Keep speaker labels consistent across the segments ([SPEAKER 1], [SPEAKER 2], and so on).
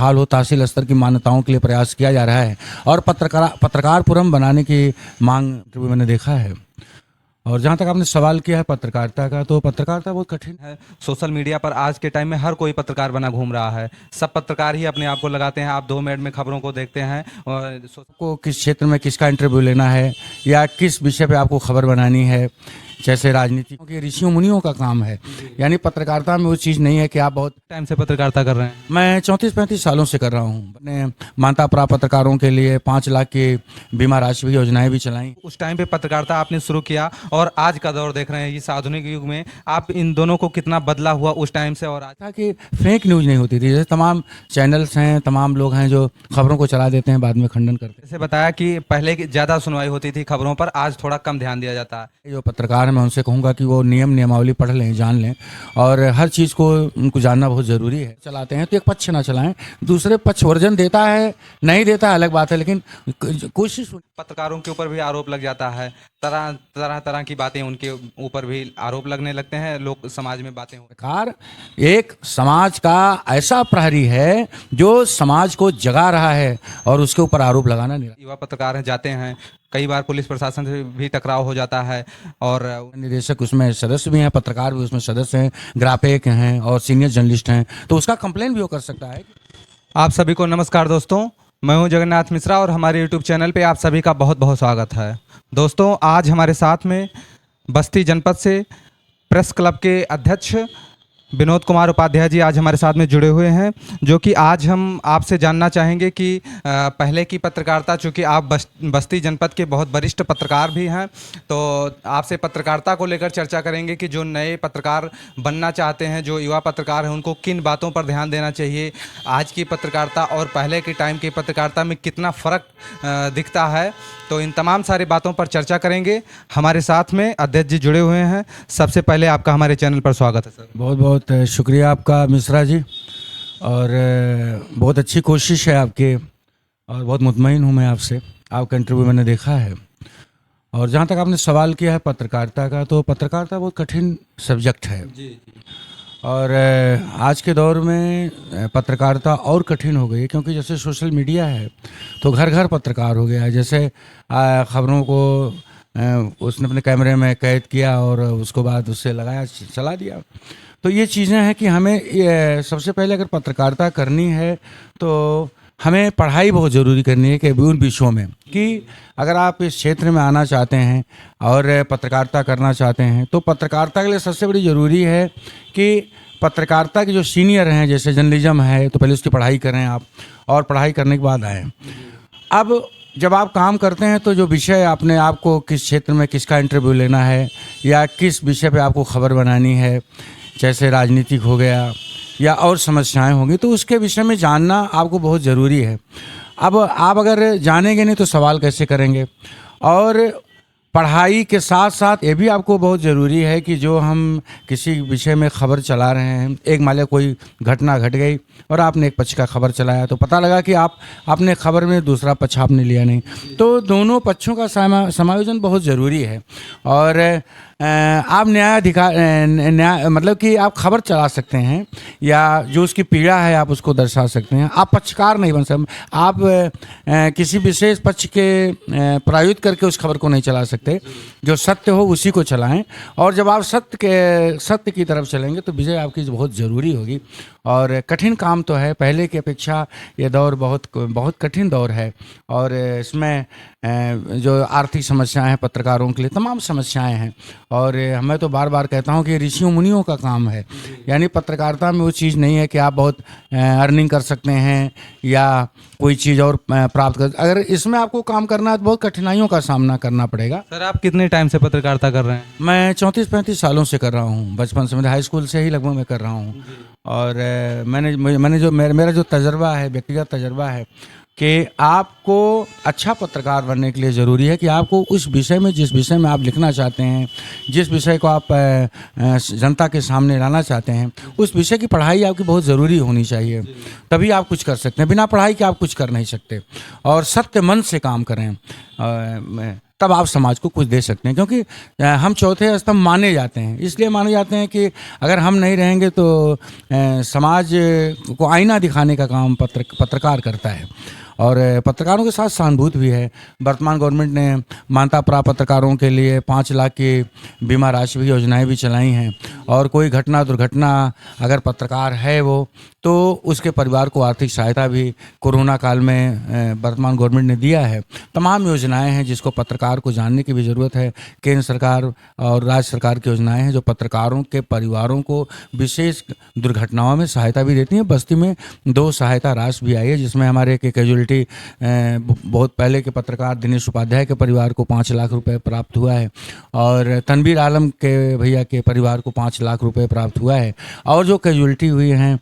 [SPEAKER 1] हाल हो तहसील स्तर की मान्यताओं के लिए प्रयास किया जा रहा है और पत्रकारपुरम बनाने की मांग मैंने देखा है। और जहाँ तक आपने सवाल किया है पत्रकारिता का, तो पत्रकारिता बहुत कठिन है।
[SPEAKER 2] सोशल मीडिया पर आज के टाइम में हर कोई पत्रकार बना घूम रहा है। सब पत्रकार ही अपने आप को लगाते हैं। आप 2 मिनट में खबरों को देखते हैं और
[SPEAKER 1] आपको किस क्षेत्र में किसका इंटरव्यू लेना है या किस विषय पे आपको खबर बनानी है, जैसे राजनीति के ऋषियों मुनियों का काम है। यानी पत्रकारिता में वो चीज़ नहीं है कि आप बहुत
[SPEAKER 2] टाइम से पत्रकारिता कर रहे हैं।
[SPEAKER 1] मैं 34-35 सालों से कर रहा हूँ। अपने मान्यता प्राप्त पत्रकारों के लिए 5 लाख की बीमा राशि भी योजनाएं भी चलाई।
[SPEAKER 2] उस टाइम पे पत्रकारिता आपने शुरू किया और आज का दौर देख रहे हैं इस आधुनिक युग में, आप इन दोनों को कितना बदला हुआ उस टाइम से और आज?
[SPEAKER 1] था कि फेक न्यूज़ नहीं होती थी। जैसे तमाम चैनल्स हैं, तमाम लोग हैं जो खबरों को चला देते हैं, बाद में खंडन करते हैं।
[SPEAKER 2] जैसे बताया कि पहले की ज़्यादा सुनवाई होती थी खबरों पर, आज थोड़ा कम ध्यान दिया जाता है।
[SPEAKER 1] जो पत्रकार हैं मैं उनसे कहूँगा कि वो नियमावली पढ़ लें, जान लें, और हर चीज़ को उनको जानना बहुत ज़रूरी है। चलाते हैं तो एक पक्ष ना चलाएं, दूसरे पक्ष वर्जन देता है नहीं देता है अलग बात है, लेकिन कोशिश।
[SPEAKER 2] पत्रकारों के ऊपर भी आरोप लग जाता है, तरह तरह तरह की बातें उनके ऊपर भी आरोप लगने लगते हैं, लोग समाज में बातें
[SPEAKER 1] पत्रकार एक समाज का ऐसा प्रहरी है जो समाज को जगा रहा है और उसके ऊपर आरोप लगाना नहीं।
[SPEAKER 2] युवा पत्रकार जाते हैं, कई बार पुलिस प्रशासन से भी टकराव हो जाता है और
[SPEAKER 1] निदेशक उसमें सदस्य भी हैं, पत्रकार भी उसमें सदस्य हैं, ग्राहक हैं और सीनियर जर्नलिस्ट हैं, तो उसका कंप्लेन भी वो कर सकता है।
[SPEAKER 2] आप सभी को नमस्कार दोस्तों, मैं हूं जगन्नाथ मिश्रा और हमारे YouTube चैनल पे आप सभी का बहुत बहुत स्वागत है। दोस्तों, आज हमारे साथ में बस्ती जनपद से प्रेस क्लब के अध्यक्ष विनोद कुमार उपाध्याय जी आज हमारे साथ में जुड़े हुए हैं, जो कि आज हम आपसे जानना चाहेंगे कि पहले की पत्रकारिता, चूँकि आप बस्ती जनपद के बहुत वरिष्ठ पत्रकार भी हैं, तो आपसे पत्रकारिता को लेकर चर्चा करेंगे कि जो नए पत्रकार बनना चाहते हैं, जो युवा पत्रकार हैं, उनको किन बातों पर ध्यान देना चाहिए। आज की पत्रकारिता और पहले के टाइम की पत्रकारिता में कितना फ़र्क दिखता है, तो इन तमाम सारी बातों पर चर्चा करेंगे। हमारे साथ में अध्यक्ष जी जुड़े हुए हैं। सबसे पहले आपका हमारे चैनल पर स्वागत है सर।
[SPEAKER 1] बहुत बहुत शुक्रिया आपका मिश्रा जी, और बहुत अच्छी कोशिश है आपकी और बहुत मुतमईन हूँ मैं आपसे। आपका इंटरव्यू मैंने देखा है। और जहाँ तक आपने सवाल किया है पत्रकारिता का, तो पत्रकारिता बहुत कठिन सब्जेक्ट है जी। और आज के दौर में पत्रकारिता और कठिन हो गई है, क्योंकि जैसे सोशल मीडिया है तो घर घर पत्रकार हो गया है। जैसे ख़बरों को उसने अपने कैमरे में कैद किया और उसको बाद उससे लगाया, चला दिया। तो ये चीज़ें हैं कि हमें सबसे पहले अगर पत्रकारिता करनी है तो हमें पढ़ाई बहुत ज़रूरी करनी है कि उन विषयों में, कि अगर आप इस क्षेत्र में आना चाहते हैं और पत्रकारिता करना चाहते हैं, तो पत्रकारिता के लिए सबसे बड़ी ज़रूरी है कि पत्रकारिता के जो सीनियर हैं, जैसे जर्नलिज्म है, तो पहले उसकी पढ़ाई करें आप, और पढ़ाई करने के बाद आएँ। अब जब आप काम करते हैं तो जो विषय आपने आपको किस क्षेत्र में किसका इंटरव्यू लेना है या किस विषय पे आपको खबर बनानी है, जैसे राजनीतिक हो गया या और समस्याएं होंगी, तो उसके विषय में जानना आपको बहुत ज़रूरी है। अब आप अगर जानेंगे नहीं तो सवाल कैसे करेंगे। और पढ़ाई के साथ साथ ये भी आपको बहुत ज़रूरी है कि जो हम किसी विषय में खबर चला रहे हैं, एक मान लिया कोई घटना घट गई और आपने एक पक्ष का खबर चलाया, तो पता लगा कि आपने खबर में दूसरा पक्ष आपने लिया नहीं, तो दोनों पक्षों का समायोजन बहुत ज़रूरी है। और आप न्याय मतलब कि आप खबर चला सकते हैं या जो उसकी पीड़ा है आप उसको दर्शा सकते हैं। आप पक्षकार नहीं बन सकते, आप किसी विशेष पक्ष के प्रायुक्त करके उस खबर को नहीं चला सकते। जो सत्य हो उसी को चलाएं, और जब आप सत्य की तरफ चलेंगे तो विजय आपकी बहुत ज़रूरी होगी। और कठिन काम तो है, पहले की अपेक्षा ये दौर बहुत कठिन दौर है। और इसमें जो आर्थिक समस्याएं हैं पत्रकारों के लिए, तमाम समस्याएं हैं, और मैं तो बार बार कहता हूं कि ऋषियों मुनियों का काम है। यानी पत्रकारिता में वो चीज़ नहीं है कि आप बहुत अर्निंग कर सकते हैं या कोई चीज़ और प्राप्त कर, अगर इसमें आपको काम करना है तो बहुत कठिनाइयों का सामना करना पड़ेगा।
[SPEAKER 2] सर, आप कितने टाइम से पत्रकारिता कर रहे हैं?
[SPEAKER 1] मैं 34-35 सालों से कर रहा हूँ, बचपन से, हाई स्कूल से ही लगभग मैं कर रहा हूँ। और मेरा जो तजर्बा है, व्यक्तिगत तजर्बा है, कि आपको अच्छा पत्रकार बनने के लिए ज़रूरी है कि आपको उस विषय में, जिस विषय में आप लिखना चाहते हैं, जिस विषय को आप जनता के सामने लाना चाहते हैं, उस विषय की पढ़ाई आपकी बहुत ज़रूरी होनी चाहिए। तभी आप कुछ कर सकते हैं, बिना पढ़ाई के आप कुछ कर नहीं सकते। और सत्य मन से काम करें। तब आप समाज को कुछ दे सकते हैं, क्योंकि हम चौथे स्तंभ माने जाते हैं। इसलिए माने जाते हैं कि अगर हम नहीं रहेंगे तो समाज को आईना दिखाने का काम पत्रकार करता है, और पत्रकारों के साथ सहानुभूति भी है। वर्तमान गवर्नमेंट ने मान्यता प्राप्त पत्रकारों के लिए 5 लाख की बीमा राशि भी योजनाएं भी चलाई हैं, और कोई घटना दुर्घटना अगर पत्रकार है वो, तो उसके परिवार को आर्थिक सहायता भी कोरोना काल में वर्तमान गवर्नमेंट ने दिया है। तमाम योजनाएं हैं जिसको पत्रकार को जानने की भी ज़रूरत है। केंद्र सरकार और राज्य सरकार की योजनाएं हैं जो पत्रकारों के परिवारों को विशेष दुर्घटनाओं में सहायता भी देती हैं। बस्ती में 2 सहायता राशि भी आई है, जिसमें हमारे एक कैजुअलिटी बहुत पहले के पत्रकार दिनेश उपाध्याय के परिवार को 5 लाख रुपए प्राप्त हुआ है, और तनवीर आलम के भैया के परिवार को 5 लाख रुपए प्राप्त हुआ है, और जो कैजुअलिटी हुई हैं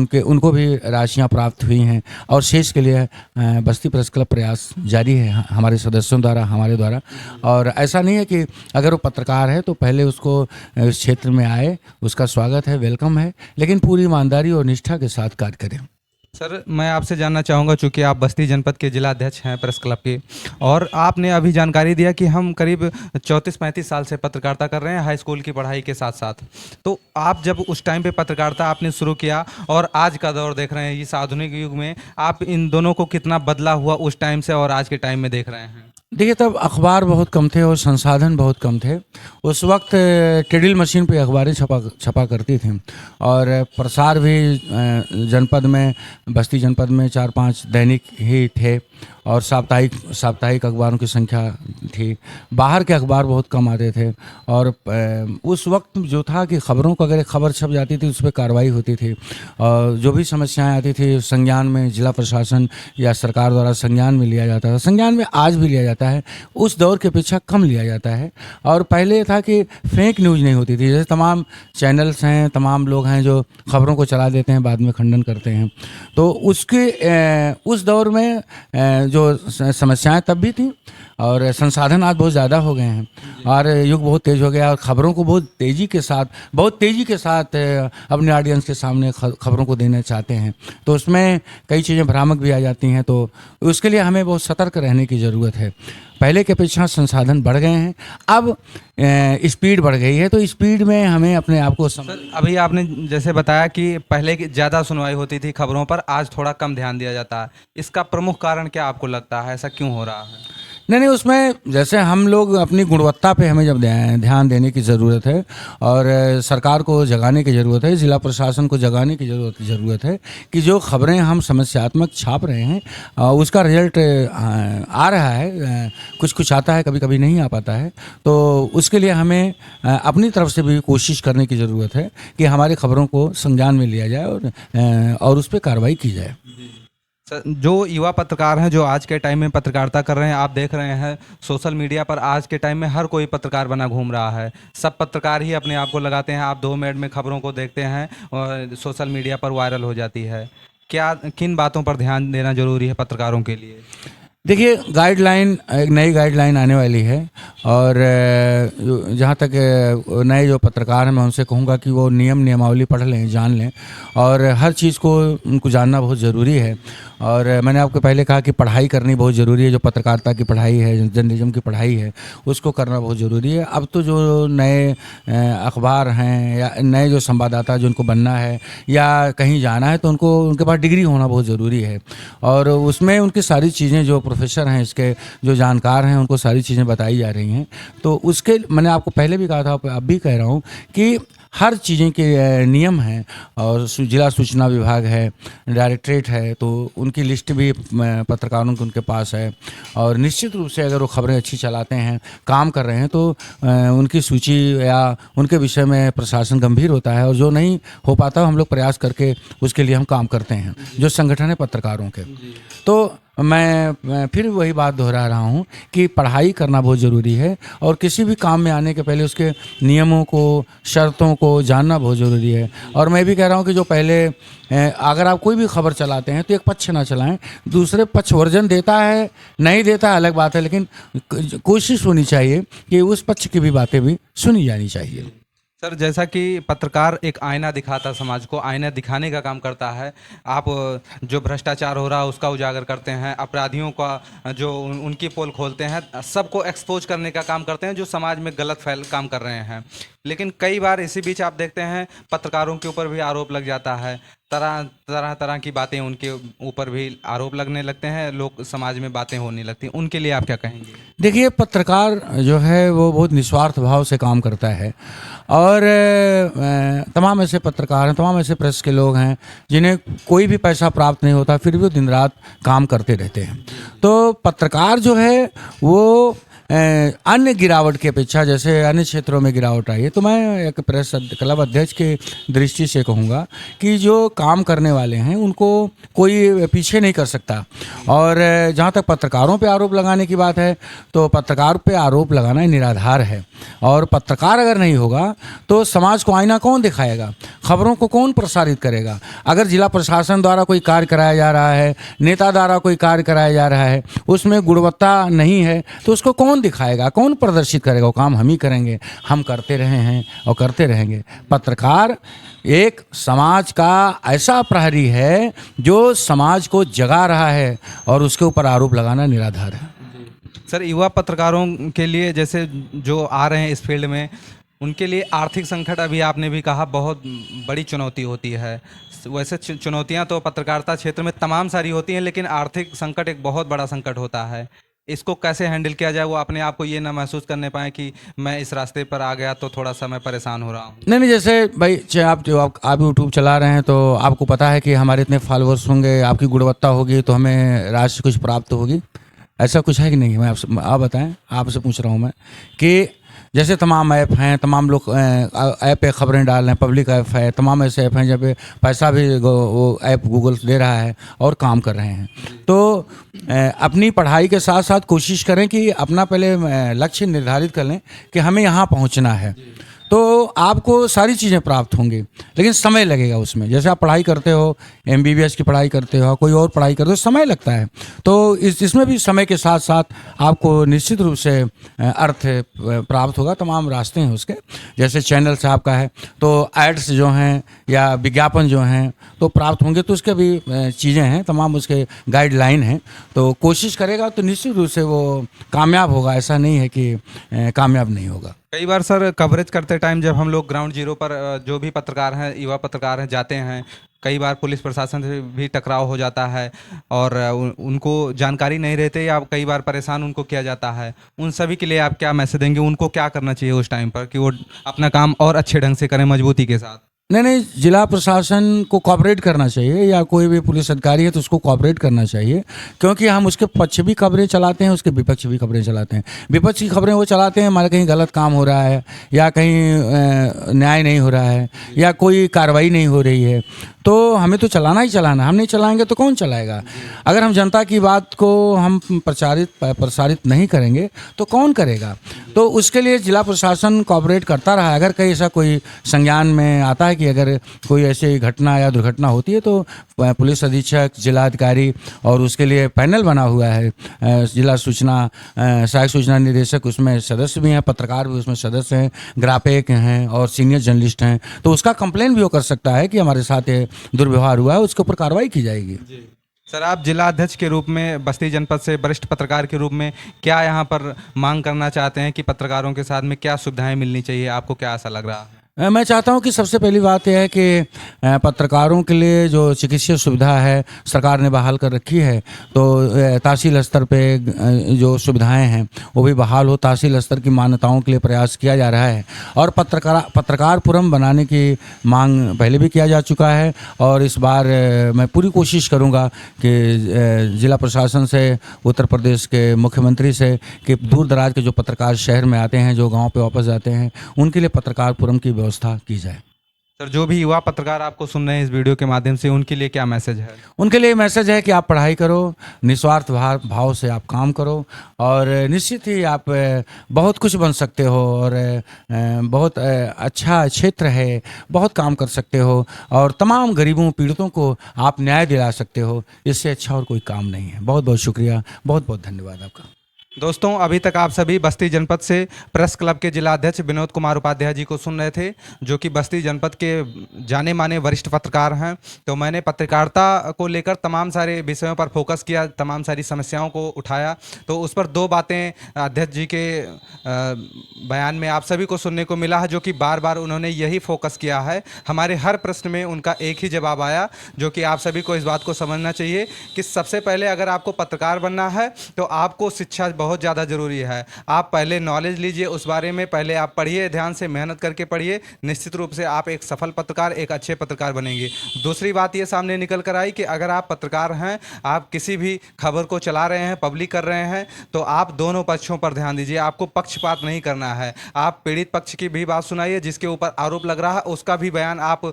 [SPEAKER 1] उनको भी राशियां प्राप्त हुई हैं। और शेष के लिए बस्ती प्रेस क्लब प्रयास जारी है हमारे सदस्यों द्वारा, हमारे द्वारा। और ऐसा नहीं है कि अगर वो पत्रकार है तो पहले उसको इस क्षेत्र में आए, उसका स्वागत है, वेलकम है, लेकिन पूरी ईमानदारी और निष्ठा के साथ कार्य करें।
[SPEAKER 2] सर, मैं आपसे जानना चाहूँगा, चूँकि आप बस्ती जनपद के जिला अध्यक्ष हैं प्रेस क्लब के, और आपने अभी जानकारी दिया कि हम करीब 34-35 साल से पत्रकारिता कर रहे हैं हाई स्कूल की पढ़ाई के साथ साथ। तो आप जब उस टाइम पे पत्रकारिता आपने शुरू किया और आज का दौर देख रहे हैं इस आधुनिक युग में, आप इन दोनों को कितना बदला हुआ उस टाइम से और आज के टाइम में देख रहे हैं?
[SPEAKER 1] देखिए, तब अखबार बहुत कम थे और संसाधन बहुत कम थे। उस वक्त टेडिल मशीन पे अखबारें छपा करती थी, और प्रसार भी जनपद में, बस्ती जनपद में 4-5 दैनिक ही थे, और साप्ताहिक अखबारों की संख्या थी। बाहर के अखबार बहुत कम आते थे, और उस वक्त जो था कि खबरों को अगर एक खबर छप जाती थी उस पर कार्रवाई होती थी, और जो भी समस्याएं आती थी संज्ञान में जिला प्रशासन या सरकार द्वारा संज्ञान में लिया जाता था। संज्ञान में आज भी लिया जाता है, उस दौर के अपेक्षा कम लिया जाता है। और पहले था कि फेक न्यूज़ नहीं होती थी, जैसे तमाम चैनल्स हैं, तमाम लोग हैं जो खबरों को चला देते हैं, बाद में खंडन करते हैं। तो उस दौर में जो समस्याएं तब भी थी, और संसाधन आज बहुत ज़्यादा हो गए हैं, और युग बहुत तेज़ हो गया, और खबरों को बहुत तेज़ी के साथ अपने ऑडियंस के सामने खबरों को देना चाहते हैं। तो उसमें कई चीज़ें भ्रामक भी आ जाती हैं, तो उसके लिए हमें बहुत सतर्क रहने की ज़रूरत है। पहले के अपेक्षा संसाधन बढ़ गए हैं, अब स्पीड बढ़ गई है, तो स्पीड में हमें अपने आप को
[SPEAKER 2] अभी आपने जैसे बताया कि पहले की ज़्यादा सुनवाई होती थी खबरों पर, आज थोड़ा कम ध्यान दिया जाता है। इसका प्रमुख कारण क्या आपको लगता है, ऐसा क्यों हो रहा है?
[SPEAKER 1] नहीं, उसमें जैसे हम लोग अपनी गुणवत्ता पे हमें जब ध्यान देने की ज़रूरत है, और सरकार को जगाने की ज़रूरत है, जिला प्रशासन को जगाने की ज़रूरत है कि जो खबरें हम समस्यात्मक छाप रहे हैं उसका रिजल्ट आ रहा है, कुछ आता है, कभी कभी नहीं आ पाता है। तो उसके लिए हमें अपनी तरफ से भी कोशिश करने की ज़रूरत है कि हमारी खबरों को संज्ञान में लिया जाए और उस पर कार्रवाई की जाए।
[SPEAKER 2] सर, जो युवा पत्रकार हैं जो आज के टाइम में पत्रकारिता कर रहे हैं, आप देख रहे हैं सोशल मीडिया पर आज के टाइम में हर कोई पत्रकार बना घूम रहा है। सब पत्रकार ही अपने आप को लगाते हैं, आप 2 मिनट में खबरों को देखते हैं और सोशल मीडिया पर वायरल हो जाती है। क्या किन बातों पर ध्यान देना जरूरी है पत्रकारों के लिए?
[SPEAKER 1] देखिए, एक नई गाइडलाइन आने वाली है, और जहाँ तक नए जो पत्रकार हैं मैं उनसे कहूँगा कि वो नियमावली पढ़ लें, जान लें, और हर चीज़ को उनको जानना बहुत ज़रूरी है। और मैंने आपको पहले कहा कि पढ़ाई करनी बहुत ज़रूरी है, जो पत्रकारिता की पढ़ाई है, जर्नलिज्म की पढ़ाई है, उसको करना बहुत ज़रूरी है। अब तो जो नए अखबार हैं या नए जो संवाददाता जिनको बनना है या कहीं जाना है, तो उनके पास डिग्री होना बहुत ज़रूरी है, और उसमें उनकी सारी चीज़ें, जो प्रोफेसर हैं इसके, जो जानकार हैं, उनको सारी चीज़ें बताई जा रही हैं। तो उसके मैंने आपको पहले भी कहा था, अब भी कह रहा हूँ कि हर चीज़ें के नियम हैं, और जिला सूचना विभाग है, डायरेक्टरेट है, तो उनकी लिस्ट भी पत्रकारों की उनके पास है, और निश्चित रूप से अगर वो खबरें अच्छी चलाते हैं, काम कर रहे हैं, तो उनकी सूची या उनके विषय में प्रशासन गंभीर होता है, और जो नहीं हो पाता हम लोग प्रयास करके उसके लिए हम काम करते हैं, जो संगठन है पत्रकारों के। तो मैं फिर वही बात दोहरा रहा हूँ कि पढ़ाई करना बहुत ज़रूरी है, और किसी भी काम में आने के पहले उसके नियमों को, शर्तों को जानना बहुत ज़रूरी है। और मैं भी कह रहा हूँ कि जो पहले अगर आप कोई भी खबर चलाते हैं तो एक पक्ष ना चलाएं, दूसरे पक्ष वर्जन देता है नहीं देता है अलग बात है, लेकिन कोशिश होनी चाहिए कि उस पक्ष की भी बातें भी सुनी जानी चाहिए।
[SPEAKER 2] सर जैसा कि पत्रकार एक आईना दिखाता है, समाज को आईना दिखाने का काम करता है। आप जो भ्रष्टाचार हो रहा है उसका उजागर करते हैं, अपराधियों का जो उनकी पोल खोलते हैं, सबको एक्सपोज करने का काम करते हैं जो समाज में गलत फैल काम कर रहे हैं। लेकिन कई बार इसी बीच आप देखते हैं पत्रकारों के ऊपर भी आरोप लग जाता है, तरह की बातें उनके ऊपर भी आरोप लगने लगते हैं, लोग समाज में बातें होने लगती हैं। उनके लिए आप क्या कहेंगे?
[SPEAKER 1] देखिए, पत्रकार जो है वो बहुत निस्वार्थ भाव से काम करता है और तमाम ऐसे पत्रकार हैं, तमाम ऐसे प्रेस के लोग हैं जिन्हें कोई भी पैसा प्राप्त नहीं होता, फिर भी वो दिन रात काम करते रहते हैं। तो पत्रकार जो है वो अन्य गिरावट की अपेक्षा, जैसे अन्य क्षेत्रों में गिरावट आई है, तो मैं एक प्रेस क्लब अध्यक्ष की दृष्टि से कहूँगा कि जो काम करने वाले हैं उनको कोई पीछे नहीं कर सकता। और जहाँ तक पत्रकारों पे आरोप लगाने की बात है, तो पत्रकार पे आरोप लगाना ही निराधार है। और पत्रकार अगर नहीं होगा तो समाज को आईना कौन दिखाएगा, खबरों को कौन प्रसारित करेगा? अगर जिला प्रशासन द्वारा कोई कार्य कराया जा रहा है, नेता द्वारा कोई कार्य कराया जा रहा है, उसमें गुणवत्ता नहीं है, तो उसको कौन दिखाएगा, कौन प्रदर्शित करेगा? वो काम हम ही करेंगे, हम करते रहे हैं और करते रहेंगे। पत्रकार एक समाज का ऐसा प्रहरी है जो समाज को जगा रहा है और उसके ऊपर आरोप लगाना निराधार है।
[SPEAKER 2] सर युवा पत्रकारों के लिए, जैसे जो आ रहे हैं इस फील्ड में, उनके लिए आर्थिक संकट, अभी आपने भी कहा, बहुत बड़ी चुनौती होती है। वैसे चुनौतियां तो पत्रकारिता क्षेत्र में तमाम सारी होती हैं, लेकिन आर्थिक संकट एक बहुत बड़ा संकट होता है। इसको कैसे हैंडल किया जाए, वो अपने आप को ये ना महसूस करने पाए कि मैं इस रास्ते पर आ गया तो थोड़ा सा मैं परेशान हो रहा हूँ?
[SPEAKER 1] नहीं, जैसे भाई, आप यूट्यूब चला रहे हैं तो आपको पता है कि हमारे इतने फॉलोअर्स होंगे, आपकी गुणवत्ता होगी तो हमें राशि कुछ प्राप्त होगी। ऐसा कुछ है कि नहीं? मैं आपसे आप बताएं, आपसे पूछ रहा हूँ मैं कि जैसे तमाम ऐप हैं, तमाम लोग ऐप पे खबरें डाल रहे हैं, पब्लिक ऐप है, तमाम ऐसे ऐप हैं जब पैसा भी वो ऐप गूगल दे रहा है और काम कर रहे हैं। तो अपनी पढ़ाई के साथ साथ कोशिश करें कि अपना पहले लक्ष्य निर्धारित कर लें कि हमें यहाँ पहुँचना है, तो आपको सारी चीज़ें प्राप्त होंगी, लेकिन समय लगेगा उसमें। जैसे आप पढ़ाई करते हो, MBBS की पढ़ाई करते हो, कोई और पढ़ाई करते हो, समय लगता है। तो इसमें भी समय के साथ साथ आपको निश्चित रूप से अर्थ प्राप्त होगा। तमाम रास्ते हैं उसके, जैसे चैनल से आपका है तो एड्स जो हैं या विज्ञापन जो हैं तो प्राप्त होंगे, तो उसके भी चीज़ें हैं, तमाम उसके गाइडलाइन हैं। तो कोशिश करेगा तो निश्चित रूप से वो कामयाब होगा, ऐसा नहीं है कि कामयाब नहीं होगा।
[SPEAKER 2] कई बार सर कवरेज करते टाइम जब हम लोग ग्राउंड जीरो पर जो भी पत्रकार हैं, युवा पत्रकार हैं, जाते हैं, कई बार पुलिस प्रशासन से भी टकराव हो जाता है और उनको जानकारी नहीं रहती, या कई बार परेशान उनको किया जाता है। उन सभी के लिए आप क्या मैसेज देंगे? उनको क्या करना चाहिए उस टाइम पर कि वो अपना काम और अच्छे ढंग से करें, मजबूती के साथ?
[SPEAKER 1] नहीं, जिला प्रशासन को कॉपरेट करना चाहिए, या कोई भी पुलिस अधिकारी है तो उसको कॉपरेट करना चाहिए, क्योंकि हम उसके पक्ष भी खबरें चलाते हैं, उसके विपक्ष भी खबरें चलाते हैं। विपक्ष की खबरें वो चलाते हैं हमारे कहीं गलत काम हो रहा है, या कहीं न्याय नहीं हो रहा है, या कोई कार्रवाई नहीं हो रही है, तो हमें तो चलाना ही चलाना। हम नहीं चलाएंगे तो कौन चलाएगा? अगर हम जनता की बात को हम प्रसारित नहीं करेंगे तो कौन करेगा? तो उसके लिए जिला प्रशासन कॉपरेट करता रहा है। अगर कहीं ऐसा कोई संज्ञान में आता है कि अगर कोई ऐसी घटना या दुर्घटना होती है, तो पुलिस अधीक्षक, जिला अधिकारी और उसके लिए पैनल बना हुआ है, जिला सूचना सहायक सूचना निदेशक, उसमें सदस्य भी हैं, पत्रकार भी उसमें सदस्य हैं, ग्राफिक हैं और सीनियर जर्नलिस्ट हैं। तो उसका कंप्लेन भी वो कर सकता है कि हमारे साथ ये दुर्व्यवहार हुआ है, उसके ऊपर कार्रवाई की जाएगी।
[SPEAKER 2] सर आप जिला अध्यक्ष के रूप में, बस्ती जनपद से वरिष्ठ पत्रकार के रूप में, क्या यहाँ पर मांग करना चाहते हैं कि पत्रकारों के साथ में क्या सुविधाएं मिलनी चाहिए? आपको क्या ऐसा लग रहा है?
[SPEAKER 1] मैं चाहता हूं कि सबसे पहली बात यह है कि पत्रकारों के लिए जो चिकित्सीय सुविधा है सरकार ने बहाल कर रखी है, तो तहसील स्तर पे जो सुविधाएं हैं वो भी बहाल हो। तहसील स्तर की मान्यताओं के लिए प्रयास किया जा रहा है और पत्रकारपुरम बनाने की मांग पहले भी किया जा चुका है। और इस बार मैं पूरी कोशिश करूंगा कि जिला प्रशासन से, उत्तर प्रदेश के मुख्यमंत्री से, कि दूर दराज के जो पत्रकार शहर में आते हैं, जो गाँव पर वापस जाते हैं, उनके लिए पत्रकारपुरम की व्यवस्था की जाए।
[SPEAKER 2] सर जो भी युवा पत्रकार आपको सुन रहे हैं इस वीडियो के माध्यम से, उनके लिए क्या मैसेज है?
[SPEAKER 1] उनके लिए मैसेज है कि आप पढ़ाई करो, निस्वार्थ भाव से आप काम करो, और निश्चित ही आप बहुत कुछ बन सकते हो, और बहुत अच्छा क्षेत्र है, बहुत काम कर सकते हो, और तमाम गरीबों पीड़ितों को आप न्याय दिला सकते हो। इससे अच्छा और कोई काम नहीं है। बहुत बहुत शुक्रिया, बहुत बहुत धन्यवाद आपका।
[SPEAKER 2] दोस्तों अभी तक आप सभी बस्ती जनपद से प्रेस क्लब के जिला अध्यक्ष विनोद कुमार उपाध्याय जी को सुन रहे थे, जो कि बस्ती जनपद के जाने माने वरिष्ठ पत्रकार हैं। तो मैंने पत्रकारिता को लेकर तमाम सारे विषयों पर फोकस किया, तमाम सारी समस्याओं को उठाया। तो उस पर दो बातें अध्यक्ष जी के बयान में आप सभी को सुनने को मिला है, जो कि बार बार उन्होंने यही फोकस किया है। हमारे हर प्रश्न में उनका एक ही जवाब आया, जो कि आप सभी को इस बात को समझना चाहिए कि सबसे पहले अगर आपको पत्रकार बनना है तो आपको शिक्षा बहुत ज़्यादा ज़रूरी है। आप पहले नॉलेज लीजिए उस बारे में, पहले आप पढ़िए, ध्यान से मेहनत करके पढ़िए। निश्चित रूप से आप एक सफल पत्रकार, एक अच्छे पत्रकार बनेंगे। दूसरी बात ये सामने निकल कर आई कि अगर आप पत्रकार हैं, आप किसी भी खबर को चला रहे हैं, पब्लिक कर रहे हैं, तो आप दोनों पक्षों पर ध्यान दीजिए। आपको पक्षपात नहीं करना है। आप पीड़ित पक्ष की भी बात सुनाइए, जिसके ऊपर आरोप लग रहा है उसका भी बयान आप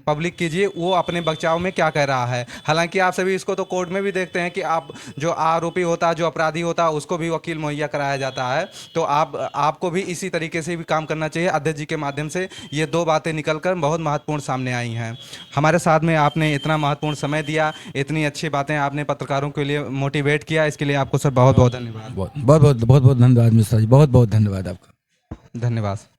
[SPEAKER 2] पब्लिक कीजिए, वो अपने बचाव में क्या कह रहा है। हालांकि आप सभी इसको तो कोर्ट में भी देखते हैं कि आप जो आरोपी होता है, जो अपराधी होता है, उसको भी वकील मुहैया कराया जाता है। तो आपको भी इसी तरीके से भी काम करना चाहिए। अध्यक्ष जी के माध्यम से ये दो बातें निकलकर बहुत महत्वपूर्ण सामने आई हैं। हमारे साथ में आपने इतना महत्वपूर्ण समय दिया, इतनी अच्छी बातें आपने पत्रकारों के लिए मोटिवेट किया, इसके लिए आपको सर बहुत बहुत धन्यवाद।
[SPEAKER 1] बहुत बहुत बहुत बहुत धन्यवाद मिश्रा जी, बहुत बहुत धन्यवाद आपका।
[SPEAKER 2] धन्यवाद।